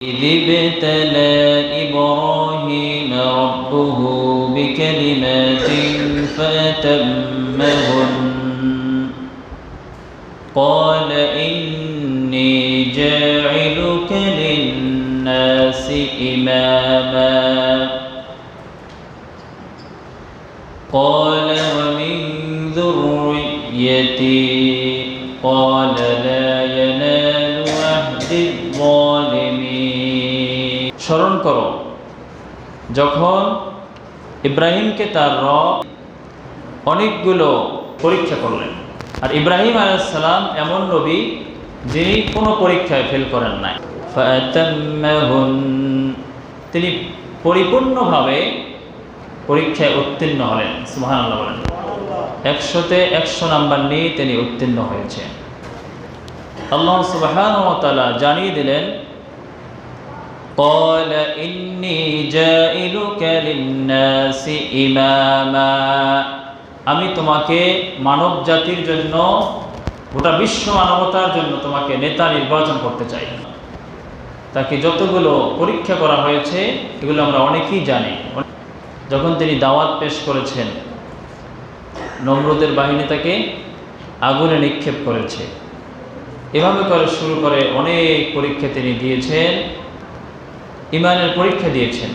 إذ ابتلى إبراهيم ربه بكلمات فأتمهن قال إني جاعلك للناس إماما قال ومن ذريتي قال لا ينال عهد الظالمين। স্মরণ করো যখন ইব্রাহিমকে তার রব অনেকগুলো পরীক্ষা করলেন। আর ইব্রাহিম আলাইহিস সালাম এমন নবী যিনি কোনো পরীক্ষায় ফেল করেন নাই। ফাতাম্মাহুন, তিনি পরিপূর্ণভাবে পরীক্ষায় উত্তীর্ণ হলেন। সুবহানাল্লাহ বলেন। 100-তে 100 নাম্বার নিয়ে তিনি উত্তীর্ণ হয়েছেন। আল্লাহ সুবহানাহু ওয়া তাআলা জানিয়ে দিলেন قال إني جاعلك للناس إماما, আমি তোমাকে মানব জাতির জন্য, গোটা বিশ্ব মানবতার জন্য তোমাকে নেতা নির্বাচন করতে চাই। তাকে যতগুলো পরীক্ষা করা হয়েছে এগুলো আমরা অনেকেই জানি। যখন তিনি দাওয়াত পেশ করেছেন, নমরুদের বাহিনী তাকে আগুনে নিক্ষেপ করেছে। এভাবে করে শুরু করে অনেক পরীক্ষা তিনি দিয়েছেন, ইমানের পরীক্ষা দিয়েছেন।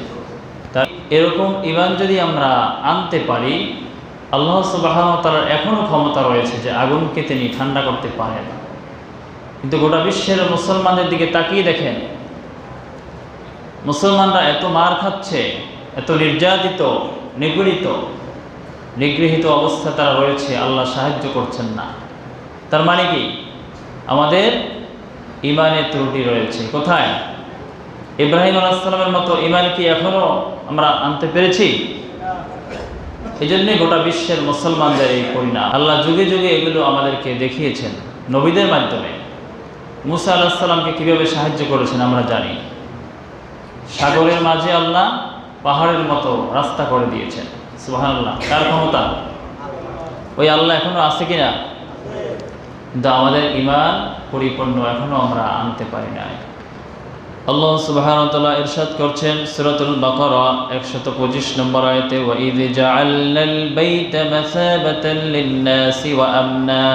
তার এরকম ইমান যদি আমরা আনতে পারি, আল্লাহ সুবহানাহু ওয়া তাআলার এখনও ক্ষমতা রয়েছে যে আগুনকে তিনি ঠান্ডা করতে পারেন। কিন্তু গোটা বিশ্বের মুসলমানদের দিকে তাকিয়ে দেখেন, মুসলমানরা এত মার খাচ্ছে, এত নির্যাতিত, নিগৃহীত অবস্থা তারা রয়েছে, আল্লাহ সাহায্য করছেন না। তার মানে কি? আমাদের ইমানের ত্রুটি রয়েছে। কোথায়? ইব্রাহিম আলাইহিস সালামের মতো ইমান কি এখনো আমরা আনতে পেরেছি? এই জন্যই গোটা বিশ্বের মুসলমানদের এই পরিণাম। আল্লাহ যুগে যুগে এগুলো আমাদেরকে দেখিয়েছেন নবীদের মাধ্যমে। মুসা আলাইহিস সালামকে কীভাবে সাহায্য করেছেন আমরা জানি। সাগরের মাঝে আল্লাহ পাহাড়ের মতো রাস্তা করে দিয়েছেন। সুবহানাল্লাহ, কার ক্ষমতা? ওই আল্লাহ এখনো আছে কিনা? কিন্তু আমাদের ঈমান পরিপূর্ণ এখনো আমরা আনতে পারি না। আল্লাহ সুবহানাহু ওয়া তাআলা ইরশাদ করছেন সূরাতুল বাকারা 125 নম্বর আয়াতে, ওয়া ইয জাআলনাল বাইতা মাসাবাতাল লিন-নাসি ওয়া আমনা,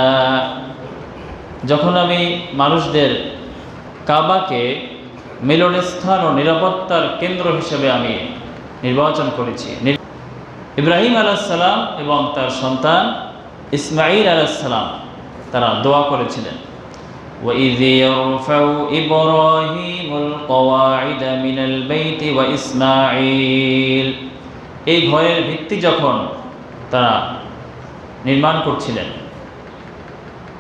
যখন আমি মানুষদের কাবাকে মিলনস্থান ও নিরাপত্তার কেন্দ্র হিসেবে আমি নির্বাচন করেছি। ইব্রাহিম আলাইহিস সালাম এবং তার সন্তান ইসমাঈল আলাইহিস সালাম তারা দোয়া করেছিলেন, وَإِذْ يَرْفَعُ إِبْرَاهِيمُ الْقَوَاعِدَ مِنَ الْبَيْتِ وَإِسْمَاعِيلُ, এই ঘরের ভিত্তি যখন তারা নির্মাণ করছিলেন,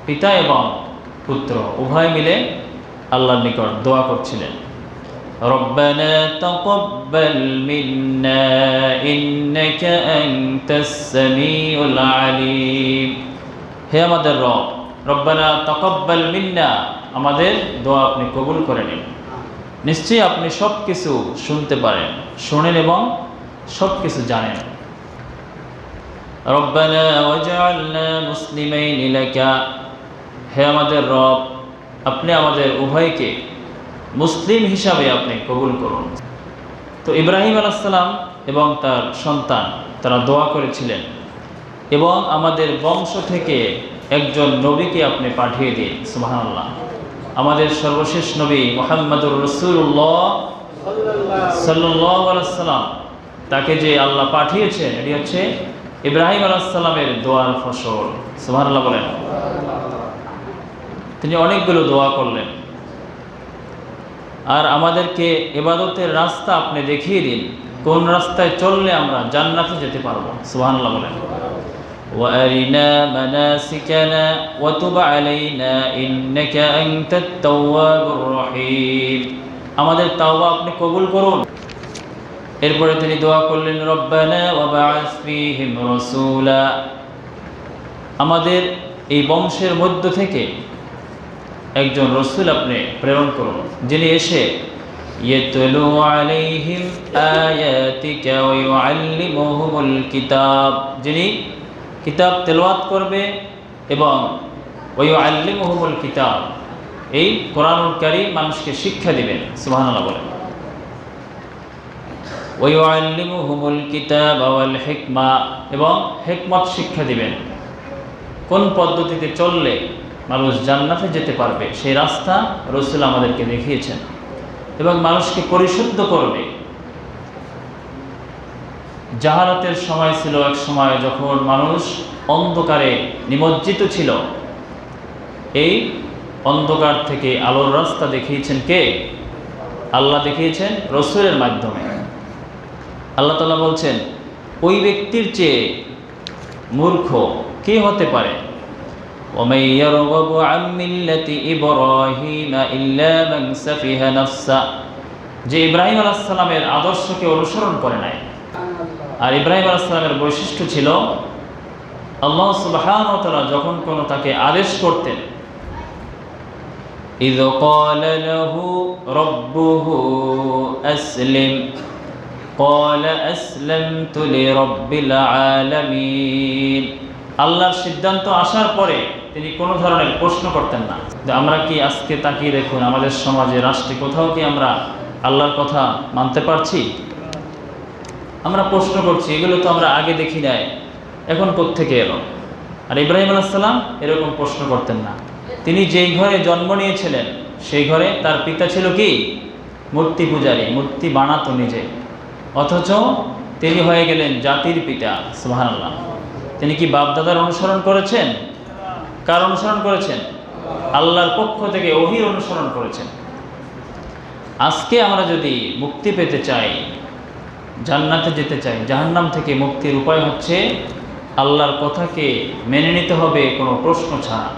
পিতা এবং পুত্র উভয় মিলে আল্লাহর নিকট দোয়া করছিলেন, رَبَّنَا تَقَبَّلْ مِنَّا إِنَّكَ أَنْتَ السَّمِيعُ الْعَلِيمُ, হে আমাদের রব, রব্বানা তাকাব্বাল মিন্না, আমাদের দোয়া আপনি কবুল করে নিন। নিশ্চয়ই আপনি সব কিছু শুনতে পারেন, শোনেন এবং সব কিছু জানেন। রব্বানা ওয়াজআলনা মুসলিমাইন লাকা, হে আমাদের রব, আপনি আমাদের উভয়কে মুসলিম হিসাবে আপনি কবুল করুন। তো ইব্রাহিম আলাইহিস সালাম এবং তার সন্তান তারা দোয়া করেছিলেন, এবং আমাদের বংশ থেকে একজন নবীকে আপনি পাঠিয়ে দিন। সুবহানাল্লাহ, আমাদের সর্বশেষ নবী মুহাম্মদুর রাসূলুল্লাহ সাল্লাল্লাহু আলাইহি সাল্লাম, তাকে যে আল্লাহ পাঠিয়েছেন এটি হচ্ছে ইব্রাহিম আলাইহিস সালামের দোয়ার ফসল। সুবহানাল্লাহ বলেন। তিনি অনেকগুলো দোয়া করলেন, আর আমাদেরকে ইবাদতের রাস্তা আপনি দেখিয়ে দিন, কোন রাস্তায় চললে আমরা জান্নাতে যেতে পারবো। সুবহানাল্লাহ বলেন। وَأَرِنَا مَنَاسِكَنَا وَتُبْ عَلَيْنَا إِنَّكَ أَنْتَ التَّوَّابُ الرَّحِيمُ, আমাদের তাওবা আপনি কবুল করুন। এরপরে তিনি দোয়া করলেন, রব্বানা ওয়াবআস ফীহিম রাসূলা, আমাদের এই বংশের মধ্য থেকে একজন রাসূল আপনি প্রেরণ করুন, যিনি এসে ইয়াতলু আলাইহিম আয়াতিকা ওয়া ইউআল্লিমুহুমুল কিতাব, যিনি কিতাব তেলাওয়াত করবে এবং ওয়ায়ুআল্লিমুহুমুল কিতাব, এই কোরআনুল কারীম মানুষকে শিক্ষা দিবেন, সুবহানাল্লাহ বলেন। ওয়ায়ুআল্লিমুহুমুল কিতাবা ওয়াল হিকমা, এবং হিকমত শিক্ষা দিবেন। কোন পদ্ধতিতে চললে মানুষ জান্নাতে যেতে পারবে সেই রাস্তা রাসূল আমাদেরকে দেখিয়েছেন, এবং মানুষকে পরিশুদ্ধ করবে। জাহালাতের সময় ছিল এক সময় যখন মানুষ অন্ধকারে নিমজ্জিত ছিল। এই অন্ধকার থেকে আলোর রাস্তা দেখিয়েছেন কে? আল্লাহ দেখিয়েছেন রাসূলের মাধ্যমে। আল্লাহ তাআলা বলছেন, ওই ব্যক্তির চেয়ে মূর্খ কে হতে পারে? وَمَن يَرْغَبُ عَن مِّلَّةِ إِبْرَاهِيمَ إِلَّا مَن سَفِهَ نَفْسَهُ, যে ইব্রাহিম আলাইহিস সালামের আদর্শকে অনুসরণ করে নাই। আর ইব্রাহিম আলাইহিস সালামের বৈশিষ্ট্য ছিল, আল্লাহ সুবহানাহু ওয়া তাআলা যখন কোনো তাকে আদেশ করতেন, إِذْ قَالَ لَهُ رَبُّهُ أَسْلِمْ قَالَ أَسْلَمْتُ لِرَبِّ الْعَالَمِينَ, আল্লাহর সিদ্ধান্ত আসার পরে তিনি কোনো ধরনের প্রশ্ন করতেন না। আমরা কি আজকে তাকিয়ে দেখুন আমাদের সমাজে, রাষ্ট্রে কোথাও কি আমরা আল্লাহর কথা মানতে পারছি? আমরা প্রশ্ন করছি, এগুলো তো আমরা আগে দেখি নাই, এখন কোত্থেকে এলো? আর ইব্রাহিম আলাইহিস সালাম এরকম প্রশ্ন করতেন না। তিনি যেই ঘরে জন্ম নিয়েছিলেন সেই ঘরে তার পিতা ছিল কি? মূর্তি পূজারী, মূর্তি বানাতো নিজে, অথচ তিনি হয়ে গেলেন জাতির পিতা, সুবহানাল্লাহ। তিনি কি বাপদাদার অনুসরণ করেছেন? কার অনুসরণ করেছেন? আল্লাহর পক্ষ থেকে ওহীর অনুসরণ করেছেন। আজকে আমরা যদি মুক্তি পেতে চাই, জান্নাতে যেতে চাই, জাহান্নাম থেকে মুক্তির উপায় হচ্ছে আল্লাহর কথাকে মেনে নিতে হবে কোনো প্রশ্ন ছাড়া।